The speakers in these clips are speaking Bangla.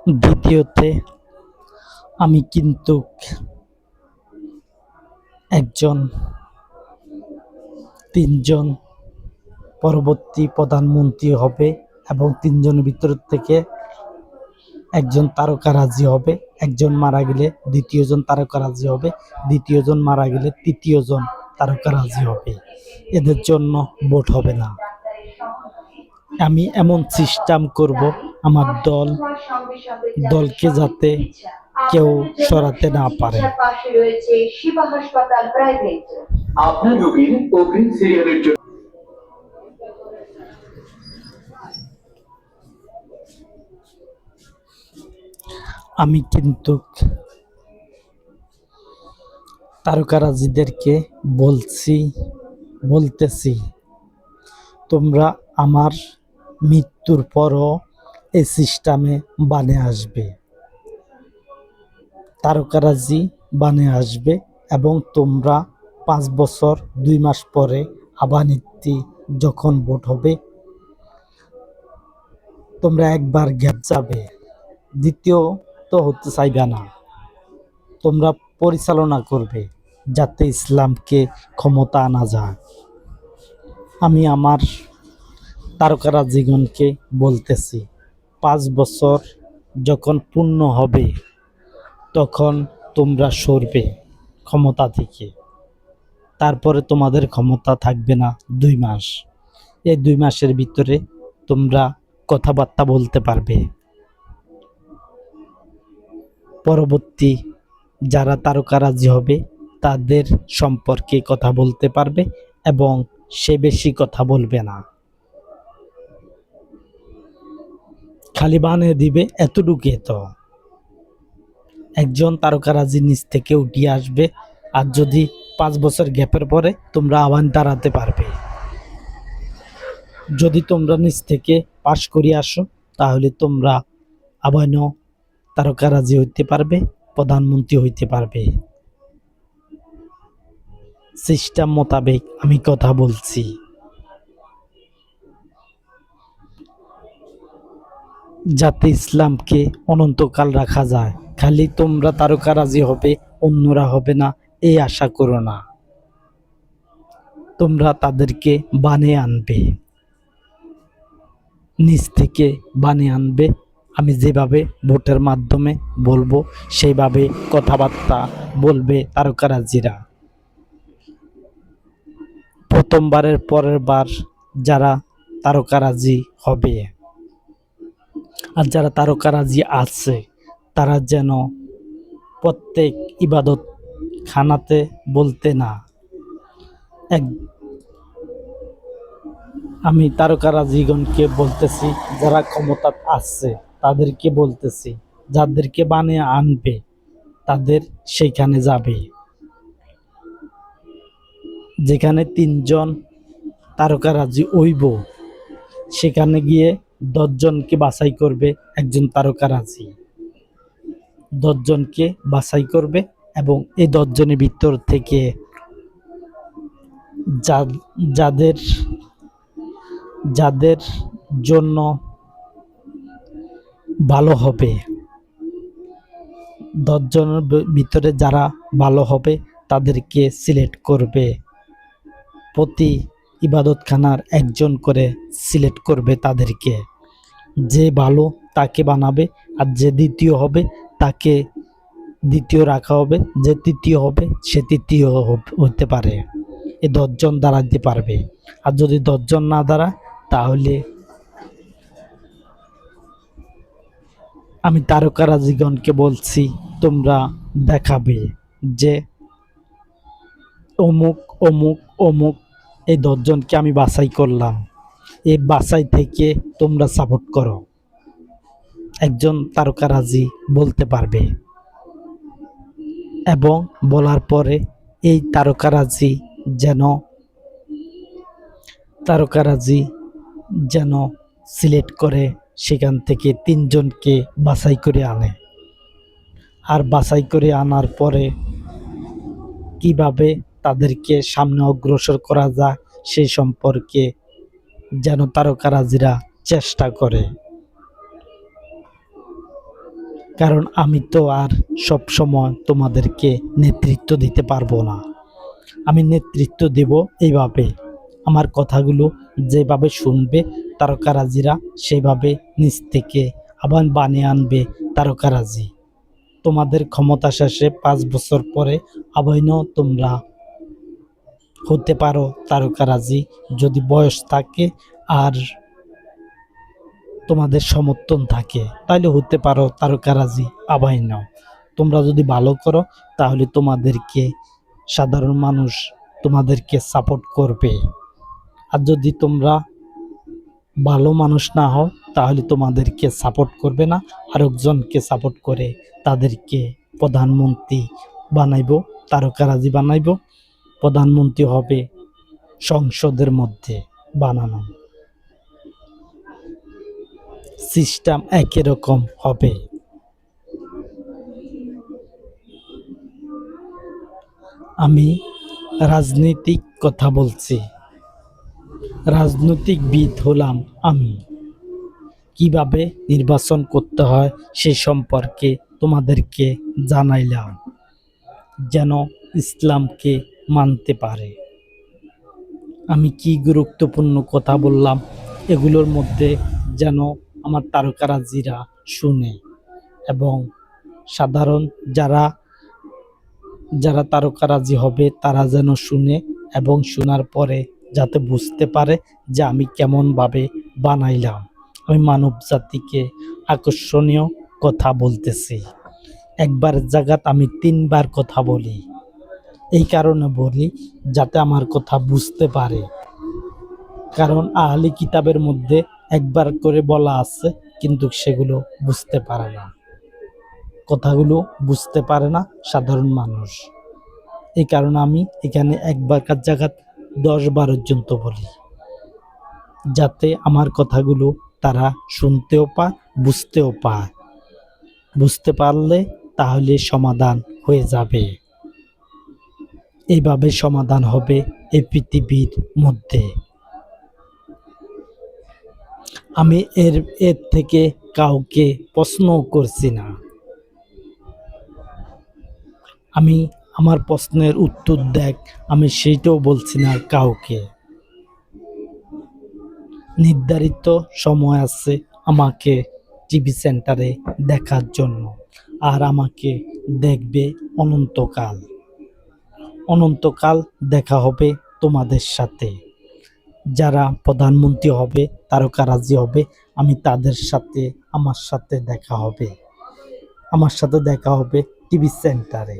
দ্বিতীয়তে আমি কিন্তু একজন ৩ জন পরবর্তী প্রধানমন্ত্রী হবে এবং ৩ জনের ভিতর থেকে একজন তারকারাজি হবে। একজন মারা গেলে দ্বিতীয়জন তারকারাজি হবে, দ্বিতীয়জন মারা গেলে তৃতীয়জন তারকারাজি হবে। এদের জন্য ভোট হবে না। আমি এমন সিস্টেম করব আমার দলকে যাতে কেউ সরাতে না পারে। আপনার রোগীর অগ্রিম সিরিয়ালের জন্য আমি কিন্তু তারকারাজিদেরকে বলতেছি তোমরা আমার মৃত্যুর পরও এই সিস্টেমে বানে আসবে, তারকারাজি বানে আসবে এবং তোমরা 5 বছর 2 মাস পরে আবার যখন ভোট হবে তোমরা একবার গ্যাপ যাবে, দ্বিতীয় তো হতে চাইবে না। তোমরা পরিচালনা করবে যাতে ইসলামকে ক্ষমতা আনা যায়। আমি আমার তারকারাজিগণকে বলতেছি 5 বছর যখন পূর্ণ হবে তখন তোমরা সরবে ক্ষমতা থেকে। তারপরে তোমাদের ক্ষমতা থাকবে না 2 মাস। এই 2 মাসের ভিতরে তোমরা কথাবার্তা বলতে পারবে। পরবর্তী যারা তারকারাজি হবে তাদের সম্পর্কে কথা বলতে পারবে এবং সে বেশি কথা বলবে না, খালি বানিয়ে দিবে এতটুকুই। তো একজন তারকারাজি নিচ থেকে উঠিয়ে আসবে, আর যদি 5 বছর গ্যাপের পরে তোমরা আবার দাঁড়াতে পারবে। যদি তোমরা নিচ থেকে পাশ করিয়ে আসো তাহলে তোমরা আবার তারকারাজি হইতে পারবে, প্রধানমন্ত্রী হইতে পারবে। সিস্টেম মোতাবেক আমি কথা বলছি। যাতে ইসলামকে অনন্তকাল রাখা যায়। খালি তোমরা তারকারাজি হবে, অন্যরা হবে না এই আশা করো না। তোমরা তাদেরকে বানিয়ে আনবে, নিজ থেকে বানিয়ে আনবে। আমি যেভাবে ভোটের মাধ্যমে বলবো সেইভাবে কথাবার্তা বলবে তারকারাজিরা। প্রথমবারের পরের বার যারা তারকারাজি হবে আর যারা তারকারাজি আছে তারা যেন প্রত্যেক ইবাদত খানাতে বলতে না। আমি তারকারাজিগণকে বলতেছি যারা ক্ষমতা আছে তাদেরকে বলতেছি যাদেরকে বানিয়ে আনবে তাদের সেইখানে যাবে, যেখানে 3 জন তারকারাজি হইব সেখানে গিয়ে 10 জনকে বাছাই করবে। একজন তারকারাজি 10 জনকে বাছাই করবে এবং এই 10 জনের ভিতর থেকে যাদের যাদের জন্য ভালো হবে, 10 জনের ভিতরে যারা ভালো হবে তাদেরকে সিলেক্ট করবে। প্রতি ইবাদতখানার একজন করে সিলেক্ট করবে তাদেরকে। যে ভালো তাকে বানাবে, আর যে দ্বিতীয় হবে তাকে দ্বিতীয় রাখা হবে, যে তৃতীয় হবে সে তৃতীয় হতে পারে। এই 10 জন দাঁড়াতে পারবে। আর যদি 10 জন না দাঁড়ায় তাহলে আমি তারকারাজিগণকে বলছি তোমরা দেখাবে যে অমুক অমুক অমুক এই 10 জনকে আমি বাছাই করলাম, এই বাছাই থেকে তোমরা সাপোর্ট করো। একজন তারকারাজি বলতে পারবে এবং বলার পরে এই তারকারাজি যেন সিলেক্ট করে সেখান থেকে 3 জনকে বাছাই করে আনে। আর বাছাই করে আনার পরে কিভাবে তাদেরকে সামনে অগ্রসর করা যায় সেই সম্পর্কে যেন তারকারাজিরা চেষ্টা করে। কারণ আমি তো আর সব সময় তোমাদেরকে নেতৃত্ব দিতে পারবো না। আমি নেতৃত্ব দেব এইভাবে, আমার কথাগুলো যেভাবে শুনবে তারকারাজিরা সেভাবে নিজ থেকে আবার বানিয়ে আনবে তারকারাজি। তোমাদের ক্ষমতা শেষে 5 বছর পরে আবাইন তোমরা হতে পারো তারকারাজি, যদি বয়স থাকে আর তোমাদের সমর্থন থাকে তাহলে হতে পারো তারকারাজি আবাইন। তোমরা যদি ভালো করো তাহলে তোমাদেরকে সাধারণ মানুষ তোমাদেরকে সাপোর্ট করবে, আর যদি তোমরা ভালো মানুষ না হও তাহলে তোমাদেরকে সাপোর্ট করবে না, আরেকজনকে সাপোর্ট করে তাদেরকে প্রধানমন্ত্রী বানাইব, তারকারাজি বানাইব। প্রধানমন্ত্রী হবে সংসদের মধ্যে বানানো, সিস্টেম একই রকম হবে। আমি রাজনৈতিক কথা বলছি, রাজনৈতিকবিদ হলাম আমি। কিভাবে নির্বাচন করতে হয় সে সম্পর্কে তোমাদেরকে জানাইলাম, যেন ইসলামকে মানতে পারে। আমি কি গুরুত্বপূর্ণ কথা বললাম এগুলোর মধ্যে যেন আমার তারকারাজিরা শুনে, এবং সাধারণ যারা যারা তারকারাজি হবে তারা যেন শুনে এবং শোনার পরে যাতে বুঝতে পারে যে আমি কেমনভাবে বানাইলাম। আমি মানব জাতিকে আকর্ষণীয় কথা বলতেছি। একবার জায়গাত আমি 3বার কথা বলি, এই কারণে বলি যাতে আমার কথা বুঝতে পারে। কারণ আহলি কিতাবের মধ্যে একবার করে বলা আছে কিন্তু সেগুলো বুঝতে পারে না, কথাগুলো বুঝতে পারে না সাধারণ মানুষ। এই কারণে আমি এখানে একবারকার জায়গাত 10বার পর্যন্ত বলি, যাতে আমার কথাগুলো তারা শুনতেও পায়, বুঝতেও পায়। বুঝতে পারলে তাহলে সমাধান হয়ে যাবে। এইভাবে সমাধান হবে এই পৃথিবীর মধ্যে। আমি এর থেকে কাউকে প্রশ্নও করছি না। আমি আমার প্রশ্নের উত্তর দেখ, আমি সেইটাও বলছি না কাউকে। নির্ধারিত সময় আছে আমাকে টিভি সেন্টারে দেখার জন্য, আর আমাকে দেখবে অনন্তকাল। অনন্তকাল দেখা হবে তোমাদের সাথে। যারা প্রধানমন্ত্রী হবে, তারকারাজি হবে, আমি তাদের সাথে আমার সাথে দেখা হবে। আমার সাথে দেখা হবে টিভি সেন্টারে,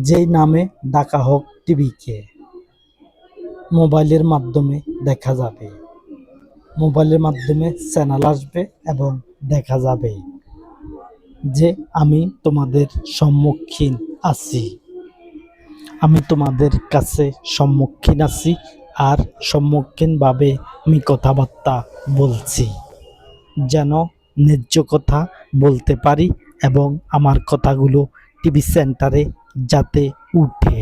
যেই নামে ডাকা হোক টিভিকে। মোবাইলের মাধ্যমে দেখা যাবে, মোবাইলের মাধ্যমে চ্যানেল আসবে এবং দেখা যাবে যে আমি তোমাদের সম্মুখীন আছি। আমি তোমাদের কাছে সম্মুখীন আছি, আর সম্মুখীনভাবে আমি কথাবার্তা বলছি, যেন ন্যায্য কথা বলতে পারি এবং আমার কথাগুলো টিভি সেন্টারে যাতে উঠে।